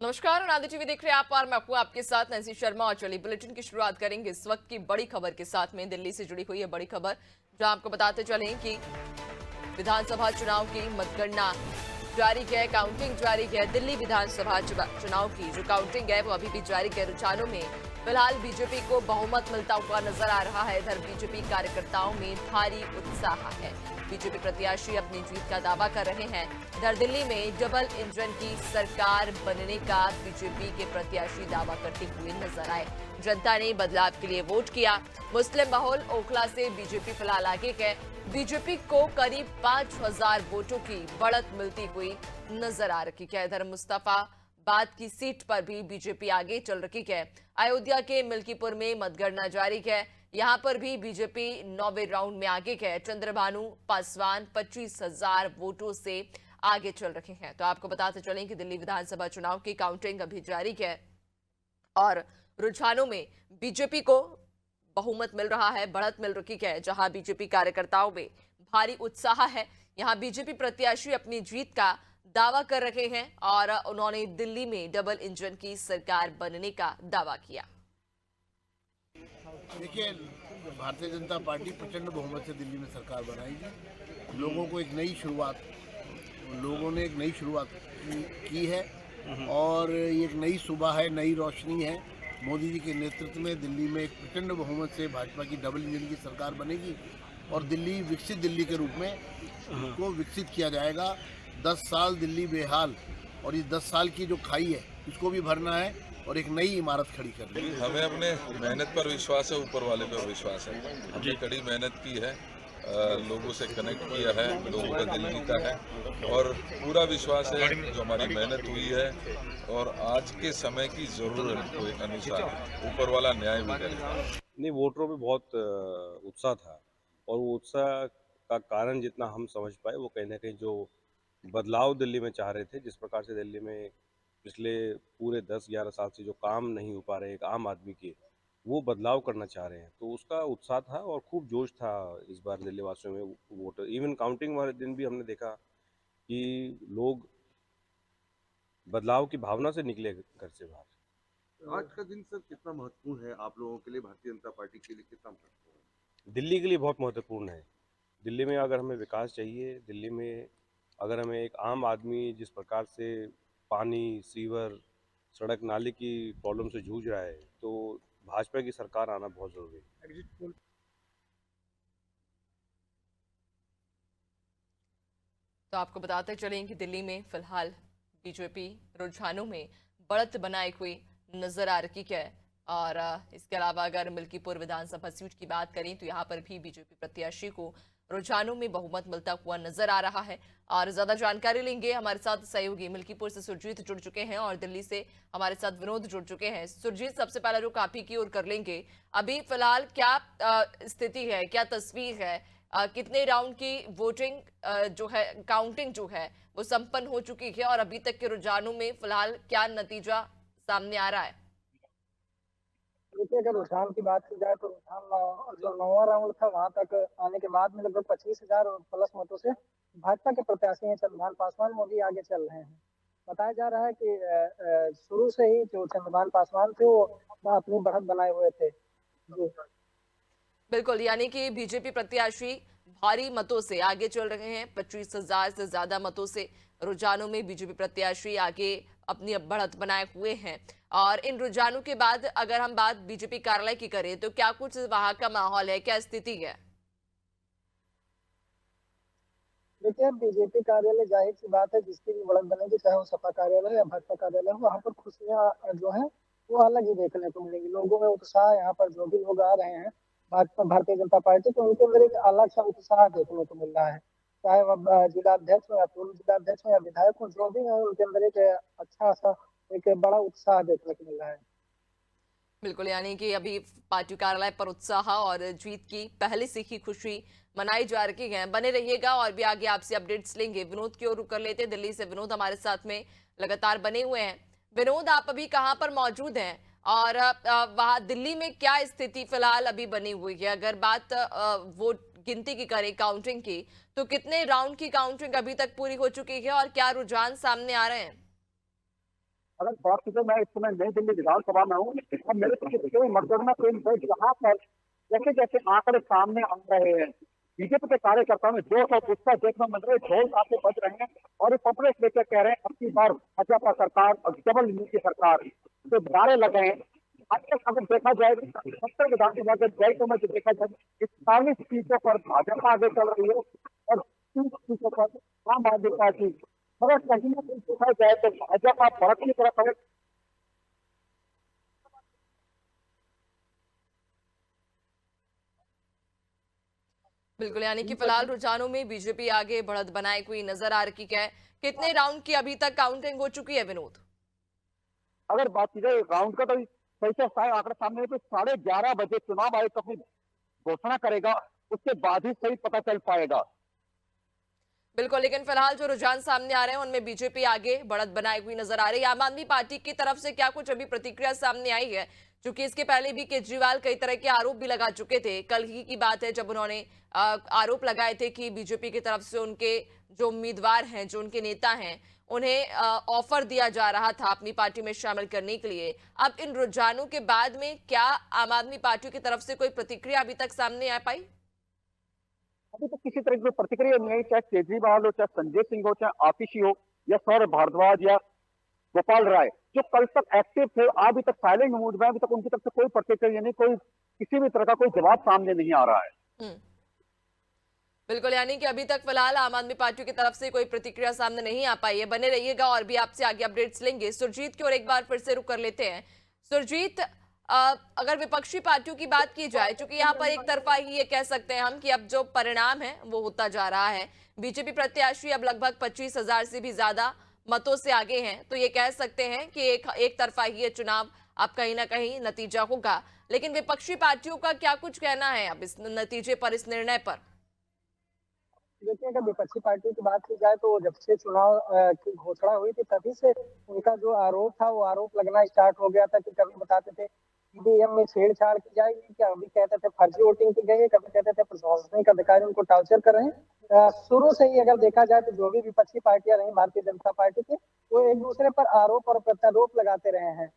नमस्कार और आदि टीवी देख रहे हैं आप और मैं आपको आपके साथ नैन्सी शर्मा। और चलिए बुलेटिन की शुरुआत करेंगे इस वक्त की बड़ी खबर के साथ में। दिल्ली से जुड़ी हुई है बड़ी खबर, जहां आपको बताते चलें कि विधानसभा चुनाव की मतगणना जारी है, काउंटिंग जारी है। दिल्ली विधानसभा चुनाव की जो काउंटिंग है वो अभी भी जारी है। रुझानों में फिलहाल बीजेपी को बहुमत मिलता हुआ नजर आ रहा है। इधर बीजेपी कार्यकर्ताओं में भारी उत्साह है। बीजेपी प्रत्याशी अपनी जीत का दावा कर रहे हैं। इधर दिल्ली में डबल इंजन की सरकार बनने का बीजेपी के प्रत्याशी दावा करते हुए नजर आए। जनता ने बदलाव के लिए वोट किया। मुस्लिम माहौल ओखला से बीजेपी फिलहाल आगे है। बीजेपी को करीब 5000 वोटों की बढ़त मिलती हुई नजर आ रही है। इधर मुस्तफाबाद की सीट पर भी बीजेपी आगे चल रही है। अयोध्या के मिल्कीपुर में मतगणना जारी है। यहां पर भी बीजेपी 9वें राउंड में आगे है। चंद्रभानु पासवान 25,000 वोटों से आगे चल रहे हैं। तो आपको बताते चलें कि दिल्ली विधानसभा चुनाव की काउंटिंग अभी जारी है और रुझानों में बीजेपी को बहुमत मिल रहा है, बढ़त मिल रही है। जहां बीजेपी कार्यकर्ताओं में भारी उत्साह है। यहां बीजेपी प्रत्याशी अपनी जीत का दावा कर रहे हैं और उन्होंने दिल्ली में डबल इंजन की सरकार बनने का दावा किया। देखिए, भारतीय जनता पार्टी प्रचंड बहुमत से दिल्ली में सरकार बनाएगी। लोगों ने एक नई शुरुआत की है और ये एक नई सुबह है, नई रोशनी है। मोदी जी के नेतृत्व में दिल्ली में एक प्रचंड बहुमत से भाजपा की डबल इंजन की सरकार बनेगी और दिल्ली विकसित दिल्ली के रूप में इसको विकसित किया जाएगा। 10 साल दिल्ली बेहाल और इस 10 साल की जो खाई है इसको भी भरना है और एक नई इमारत खड़ी करनी है। हमें अपने मेहनत पर विश्वास है, ऊपर वाले पर विश्वास है। हमने कड़ी मेहनत की है, लोगों से कनेक्ट किया है, लोगों का दिल जीता है और पूरा विश्वास है जो हमारी मेहनत हुई है और आज के समय की ज़रूरत के अनुसार ऊपर वाला न्याय भी करेगा। नहीं, वोटरों में बहुत उत्साह था और वो उत्साह का कारण जितना हम समझ पाए वो कहीं ना कहीं जो बदलाव दिल्ली में चाह रहे थे, जिस प्रकार से दिल्ली में पिछले पूरे 10-11 साल से जो काम नहीं हो पा रहे एक आम आदमी के, वो बदलाव करना चाह रहे हैं, तो उसका उत्साह था और खूब जोश था इस बार दिल्ली वासियों में। वोटर इवन काउंटिंग वाले दिन भी हमने देखा कि लोग बदलाव की भावना से निकले घर से बाहर। आज का दिन सर कितना महत्वपूर्ण है आप लोगों के लिए, भारतीय जनता पार्टी के लिए कितना महत्वपूर्ण है? दिल्ली के लिए बहुत महत्वपूर्ण है। दिल्ली में अगर हमें विकास चाहिए, दिल्ली में अगर हमें एक आम आदमी जिस प्रकार से पानी, सीवर, सड़क नाली की प्रॉब्लम से जूझ रहा है, तो भाजपा की सरकार आना बहुत ज़रूरी है। तो आपको बताते चलें कि दिल्ली में फिलहाल बीजेपी रुझानों में बढ़त बनाए हुई नजर आ रही है। और इसके अलावा अगर मिल्कीपुर विधानसभा सीट की बात करें तो यहां पर भी बीजेपी प्रत्याशी को रुझानों में बहुमत मिलता हुआ नजर आ रहा है। और ज्यादा जानकारी लेंगे, हमारे साथ सहयोगी मिल्कीपुर से सुरजीत जुड़ चुके हैं और दिल्ली से हमारे साथ विनोद जुड़ चुके हैं। सुरजीत, सबसे पहला रुख आप ही की ओर कर लेंगे। अभी फिलहाल क्या स्थिति है, क्या तस्वीर है? कितने राउंड की वोटिंग जो है, काउंटिंग जो है वो संपन्न हो चुकी है और अभी तक के रुझानों में फिलहाल क्या नतीजा सामने आ रहा है? देखिए, अगर रुझान की बात की जाए तो रुझान जो 9वां राउंड था वहां तक आने के बाद में लगभग 25,000 प्लस मतों से भाजपा के प्रत्याशी हैं चंद्रभान पासवान मोदी आगे चल रहे हैं। बताया जा रहा है कि शुरू से ही जो चंद्रभान पासवान थे वो अपनी बढ़त बनाए हुए थे। जी बिल्कुल, यानी कि बीजेपी प्रत्याशी भारी मतों से आगे चल रहे हैं। 25,000 से ज्यादा मतों से रुझानों में बीजेपी प्रत्याशी आगे अपनी बढ़त बनाए हुए हैं। और इन रुझानों के बाद अगर हम बात बीजेपी कार्यालय की करें तो क्या कुछ वहां का माहौल है, क्या स्थिति है? देखिए, बीजेपी कार्यालय जाहिर सी बात है जिसकी भी बढ़त बनेगी, चाहे वो सपा कार्यालय या भाजपा कार्यालय हो, वहाँ पर खुशियां जो है वो अलग ही देखने को मिलेगी। लोगों में उत्साह, यहाँ पर जो भी लोग आ रहे हैं भाजपा भारतीय जनता पार्टी के, उनके अंदर एक अलग सा उत्साह देखने को मिल रहा है। चाहे वह जिलाध्यक्ष हो या पूर्व जिलाध्यक्ष हो या विधायक हो, जो भी है उनके अंदर एक अच्छा सा एक बड़ा उत्साह देखने को मिल रहा है। बिल्कुल, यानी कि अभी पार्टी कार्यालय पर उत्साह और जीत की पहले से ही खुशी मनाई जा रही है। बने रहिएगा और भी आगे आपसे अपडेट्स लेंगे। विनोद की ओर रुख कर लेते हैं। दिल्ली से विनोद हमारे साथ में लगातार बने हुए हैं। विनोद, आप अभी कहां पर मौजूद हैं और वहां दिल्ली में क्या स्थिति फिलहाल अभी बनी हुई है? अगर बात वोट गिनती की करें, काउंटिंग की, तो कितने राउंड की काउंटिंग अभी तक पूरी हो चुकी है और क्या रुझान सामने आ रहे हैं? अगर बात करें, मैं इस समय नई दिल्ली विधानसभा में हूँ और मेरे पीछे मतगणना केंद्र है जहाँ पर जैसे जैसे आंकड़े सामने आ रहे हैं, बीजेपी के कार्यकर्ताओं में जोश और उत्साह देखने मिल रहे, ढोल ताशे बज रहे हैं और ये पब्लिक लेकर कह रहे हैं अब की बार भाजपा सरकार और डबल इंजन की सरकार, जो नारे लगे हैं। आज तक अगर देखा जाए 70 विधानसभा के जयपुर में जो देखा जाए 41 सीटों पर भाजपा आगे चल रही है और 30 सीटों पर आम आदमी पार्टी। मगर कहीं ना कहीं देखा जाए तो भाजपा बढ़त की तरफ है। बिल्कुल, यानी कि फिलहाल रुझानों में बीजेपी आगे बढ़त बनाए हुई नजर आ रही है। कितने राउंड की अभी तक काउंटिंग हो चुकी है विनोद? अगर बात की जाए राउंड का, तो सही से आंकड़ा सामने है तो 11:30 बजे चुनाव आयोग अपनी घोषणा करेगा, उसके बाद ही सही पता चल पाएगा। बिल्कुल, लेकिन फिलहाल जो रुझान सामने आ रहे हैं उनमें बीजेपी आगे बढ़त बनाई हुई नजर आ रही है। आम आदमी पार्टी की तरफ से क्या कुछ अभी प्रतिक्रिया सामने आई है? क्योंकि इसके पहले भी केजरीवाल कई तरह के आरोप भी लगा चुके थे। कल ही की बात है जब उन्होंने आरोप लगाए थे कि बीजेपी की तरफ से उनके जो उम्मीदवार हैं, जो उनके नेता हैं, उन्हें ऑफर दिया जा रहा था अपनी पार्टी में शामिल करने के लिए। अब इन रुझानों के बाद में क्या आम आदमी पार्टी की तरफ से कोई प्रतिक्रिया अभी तक सामने आ पाई? अभी तक किसी तरह की प्रतिक्रिया नहीं आई, चाहे केजरीवाल हो, चाहे संजय सिंह हो, चाहे आतिशी हो, या सौरभ भारद्वाज या गोपाल राय, जो कल तक एक्टिव थे, अभी तक साइलेंट मूड में, अभी तक उनकी तरफ से कोई प्रतिक्रिया नहीं, कोई किसी भी तरह का कोई जवाब सामने नहीं आ रहा है। बिल्कुल, यानी कि अभी तक फिलहाल आम आदमी पार्टी की तरफ से कोई प्रतिक्रिया सामने नहीं आ पाई है। बने रहिएगा और भी आपसे आगे अपडेट्स लेंगे। सुरजीत की ओर एक बार फिर से रुक कर लेते हैं। सुरजीत, अगर विपक्षी पार्टियों की बात की जाए, क्योंकि यहाँ पर एक तरफा ही ये कह सकते हैं हम कि अब जो परिणाम है वो होता जा रहा है, बीजेपी प्रत्याशी अब लगभग 25,000 से भी ज्यादा मतों से आगे हैं, तो ये कह सकते हैं कि एक तरफा ही ये चुनाव अब कहीं ना कहीं नतीजा होगा। लेकिन विपक्षी पार्टियों का क्या कुछ कहना है अब इस नतीजे पर, इस निर्णय पर? देखिए, अगर विपक्षी पार्टियों की बात की जाए तो जब से चुनाव की घोषणा हुई थी तभी से उनका जो आरोप था वो आरोप लगना स्टार्ट हो गया था कि कभी बताते थे ईवीएम में छेड़छाड़ की जाएगी, क्या अभी कहते थे फर्जी वोटिंग की गई है, कभी कहते थे प्रशासनिक अधिकारी उनको टॉर्चर कर रहे हैं। शुरू से ही अगर देखा जाए तो जो भी विपक्षी पार्टियां रही भारतीय जनता पार्टी की, वो एक दूसरे पर आरोप और प्रत्यारोप लगाते रहे हैं।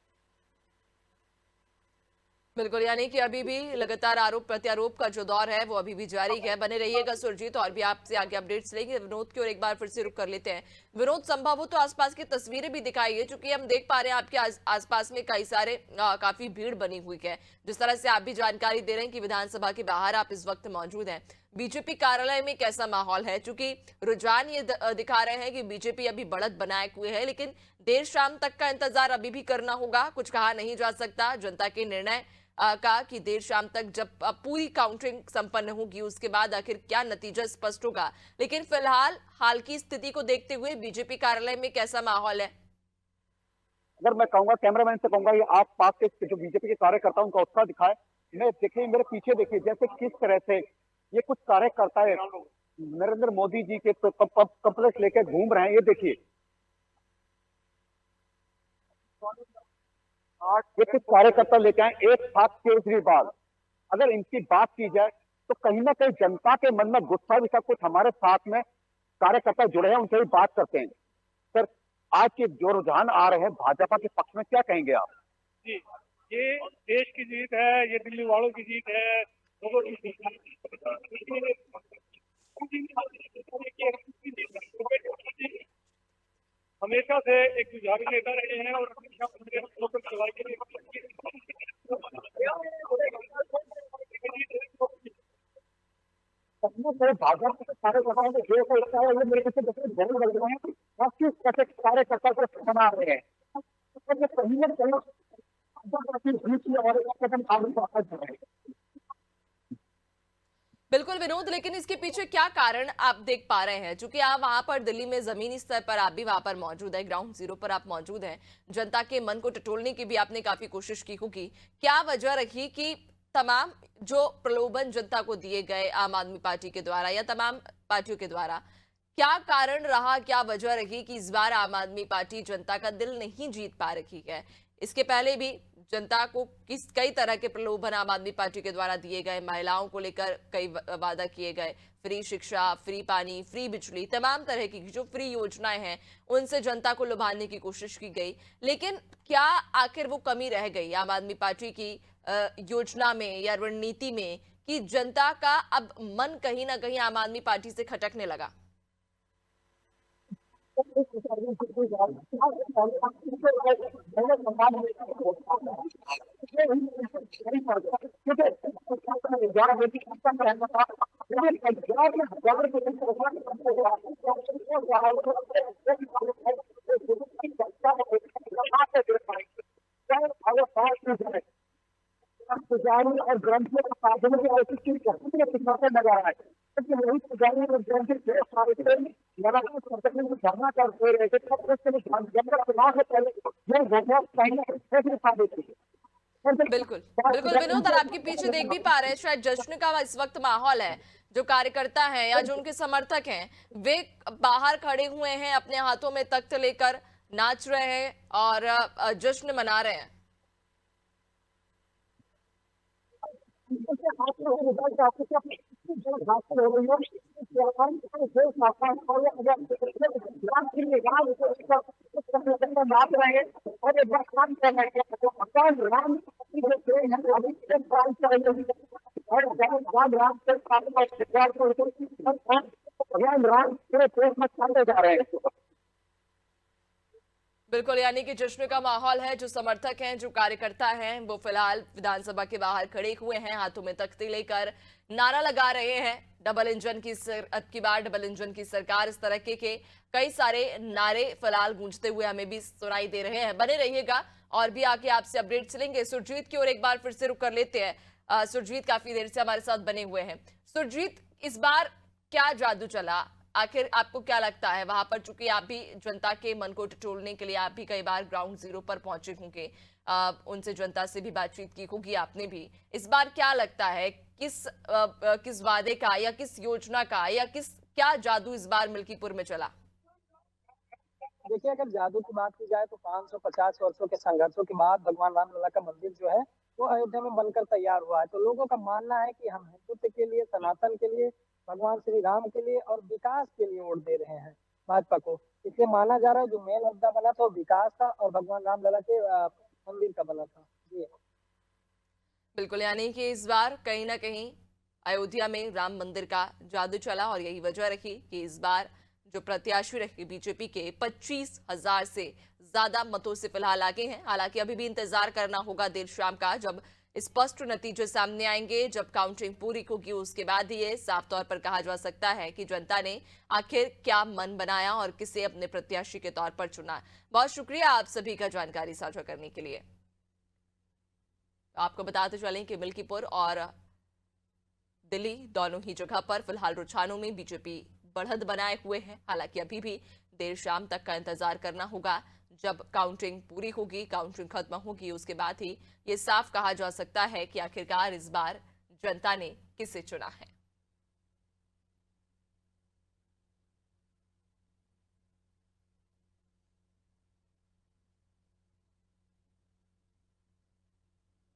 बिल्कुल, यानी कि अभी भी लगातार आरोप प्रत्यारोप का जो दौर है वो अभी भी जारी है। बने रहिएगा सुरजीत, और भी आपसे आगे अपडेट्स लेंगे। विनोद की ओर एक बार फिर से रुक कर लेते हैं। विनोद, संभव हो तो आसपास की तस्वीरें भी दिखाइए, क्योंकि हम देख पा रहे हैं आपके आसपास में कई सारे काफी भीड़ बनी हुई है। जिस तरह से आप भी जानकारी दे रहे हैं कि विधानसभा के बाहर आप इस वक्त मौजूद हैं, बीजेपी कार्यालय में कैसा माहौल है? क्योंकि रुझान ये दिखा रहे हैं कि बीजेपी अभी बढ़त बनाए हुए है, लेकिन देर शाम तक का इंतजार अभी भी करना होगा। कुछ कहा नहीं जा सकता जनता के निर्णय का कि देर शाम तक जब पूरी काउंटिंग संपन्न होगी उसके बाद आखिर क्या नतीजा स्पष्ट होगा। लेकिन फिलहाल हाल की स्थिति को देखते हुए बीजेपी कार्यालय में कैसा माहौल है? अगर मैं कहूंगा, कैमरामैन से कहूंगा, ये आप पास के जो बीजेपी के कार्यकर्ता उनका उत्साह दिखाए। मैं देखिए, मेरे पीछे देखिए, जैसे किस तरह से ये कुछ कार्यकर्ता है नरेंद्र मोदी जी के कम्प्लेक्स लेकर घूम रहे हैं। ये देखिए, ये कुछ कार्यकर्ता लेके आए एक साथ केजरीवाल। अगर इनकी बात की जाए तो कहीं ना कहीं जनता के मन में गुस्सा भी था। कुछ हमारे साथ में कार्यकर्ता जुड़े हैं, उनसे भी बात करते हैं। सर, आज के जो रुझान आ रहे हैं भाजपा के पक्ष में, क्या कहेंगे आप? जी, ये देश की जीत है, ये दिल्ली वालों की जीत है, लोगों की जीत है। हमेशा से एक जुझारू नेता रहे हैं और हमेशा चलाई के लिए भाजपा के कार्यकर्ताओं को जो लगता है वो मेरे पीछे जरूर लग रहे हैं और किस तरह कार्यकर्ता को बना रहे हैं। कहीं ना कहीं बिल्कुल विनोद, लेकिन इसके पीछे क्या कारण आप देख पा रहे हैं? क्योंकि आप वहां पर दिल्ली में जमीनी स्तर पर आप भी वहां पर मौजूद है, ग्राउंड जीरो पर आप मौजूद हैं, जनता के मन को टटोलने की भी आपने काफी कोशिश की होगी। क्या वजह रही कि तमाम जो प्रलोभन जनता को दिए गए आम आदमी पार्टी के द्वारा या तमाम पार्टियों के द्वारा, क्या कारण रहा, क्या वजह रही कि इस बार आम आदमी पार्टी जनता का दिल नहीं जीत पा रही है? इसके पहले भी जनता को कई तरह के प्रलोभन आम आदमी पार्टी के द्वारा दिए गए, महिलाओं को लेकर कई वादा किए गए, फ्री शिक्षा, फ्री पानी, फ्री बिजली, तमाम तरह की जो फ्री योजनाएं हैं उनसे जनता को लुभाने की कोशिश की गई। लेकिन क्या आखिर वो कमी रह गई आम आदमी पार्टी की योजना में या रणनीति में कि जनता का अब मन कहीं ना कहीं आम आदमी पार्टी से खटकने लगा? पुजारी और ग्रंथियों का साधनों की लगा रहा है, क्योंकि वही पुजारी और ग्रंथी लगातार सरकार में धरना कर रहे थे, तब उसके चुनाव से पहले बिल्कुल बिल्कुल विनोद, और आपके पीछे देख भी पा रहे हैं शायद जश्न का इस वक्त माहौल है। जो कार्यकर्ता हैं या जो उनके समर्थक हैं वे बाहर खड़े हुए हैं, अपने हाथों में तख्त लेकर नाच रहे हैं और जश्न मना रहे हैं। बिल्कुल, यानी कि जश्न का माहौल है। जो समर्थक हैं, जो कार्यकर्ता हैं, वो फिलहाल विधानसभा के बाहर खड़े हुए हैं, हाथों में तख्ती लेकर नारा लगा रहे हैं, डबल इंजन की अब की बार डबल इंजन की सरकार। इस तरह के कई सारे नारे फिलहाल गूंजते हुए हमें भी सुनाई दे रहे हैं। बने रहिएगा और भी आके आपसे अपडेट्स लेंगे। सुरजीत की ओर एक बार फिर से रुक कर लेते हैं। सुरजीत काफी देर से हमारे साथ बने हुए हैं। सुरजीत, इस बार क्या जादू चला? आखिर आपको क्या लगता है? वहां पर चूंकि आप भी जनता के मन को टटोलने के लिए आप भी कई बार ग्राउंड जीरो पर पहुंचे होंगे, उनसे जनता से भी बातचीत की होगी आपने भी। इस बार क्या लगता है किस वादे का या किस योजना का या क्या जादू इस बार मिल्कीपुर में चला? देखिए, अगर जादू की बात की जाए तो 550 वर्षों के संघर्षों के बाद भगवान रामलला का मंदिर जो है वो अयोध्या में बनकर तैयार हुआ है। तो लोगों का मानना है कि हम हिंदुत्व के लिए, सनातन के लिए, भगवान श्री राम के लिए और विकास के लिए वोट दे रहे हैं भाजपा को। इसलिए माना जा रहा है जो मेन मुद्दा बना था वो विकास था और भगवान रामलला के मंदिर का बना था। जी बिल्कुल, यानी कि इस बार कहीं ना कहीं अयोध्या में राम मंदिर का जादू चला और यही वजह रही कि इस बार जो प्रत्याशी रहे बीजेपी के 25,000 से ज्यादा मतों से फिलहाल आगे हैं। हालांकि अभी भी इंतजार करना होगा देर शाम का, जब स्पष्ट नतीजे सामने आएंगे, जब काउंटिंग पूरी होगी, उसके बाद ये साफ तौर पर कहा जा सकता है कि जनता ने आखिर क्या मन बनाया और किसे अपने प्रत्याशी के तौर पर चुना। बहुत शुक्रिया आप सभी का जानकारी साझा करने के लिए। आपको बताते चलें कि मिल्कीपुर और दिल्ली दोनों ही जगह पर फिलहाल रुझानों में बीजेपी बढ़त बनाए हुए है। हालांकि अभी भी देर शाम तक का इंतजार करना होगा। जब काउंटिंग पूरी होगी, काउंटिंग खत्म होगी, उसके बाद ही ये साफ कहा जा सकता है कि आखिरकार इस बार जनता ने किसे चुना है।